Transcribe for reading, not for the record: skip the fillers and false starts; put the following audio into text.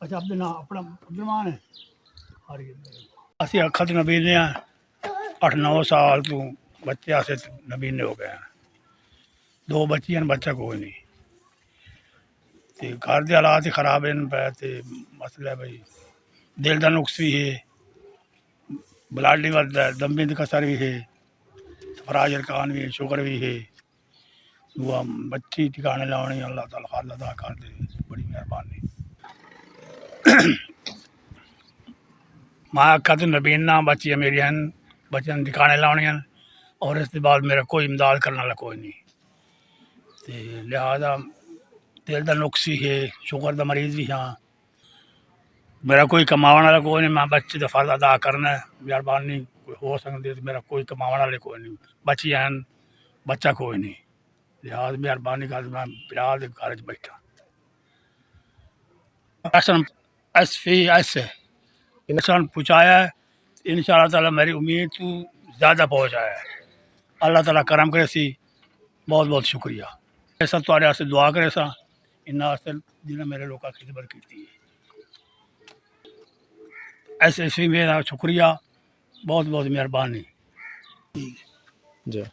अच्छा अपना अब्दुलमान है ਅਸੀਂ ਅੱਖਾਂ 'ਚ ਨਬੀਨੇ ਆ 8-9 ਸਾਲ ਤੋਂ ਬੱਚੇ ਆਸੇ ਨਬੀਨੇ ਹੋ ਗਏ ਆ 2 ਬੱਚੀਆਂ ਨੇ ਬੱਚਾ ਕੋਈ ਨਹੀਂ ਤੇ ਘਰ ਦੇ ਹਾਲਾਤ ਖਰਾਬ ਹਨ ਪਏ ਤੇ ਮਸਲਾ ਬਈ ਦਿਲ ਦਾ ਨੁਕਸ ਵੀ ਹੈ ब्लड लीवर दम का असर भी है फराज अरकान भी है शुगर भी है वो बच्ची ठिकाने लानी अल्लाह ताला खाल अदा कर दे बड़ी मेहरबानी माँ अखा तो नबीना बच्चियाँ मेरी हैं बच्चों ठिकाने लाने और इसके बाद मेरा कोई इमदाद करने वाला कोई नहीं तो लिहाजा दिल का नुक्स ही है शुगर का मरीज भी हाँ मेरा कोई कमाने वाला कोई नहीं मैं बच्चे का फर्ज अदा करना है मेहरबानी कोई हो सकती है तो मेरा कोई कमाने वाले कोई नहीं बच्चियाँ हैं बच्चा कोई नहीं लिहाज मेहरबानी कर मैं बिलाल के घर बैठा राशन ऐसे राशन पहुँचाया है इंशाअल्लाह ताला मेरी उम्मीद तो ज़्यादा पहुँचाया है अल्लाह ताला करम करे सी बहुत बहुत शुक्रिया ऐसा तुम्हारे वास्ते दुआ करे सा इन्ना वास्ते जिन्हें मेरे लोगों की खिदमत की है ऐसे मेरा शुक्रिया बहुत बहुत मेहरबानी जी।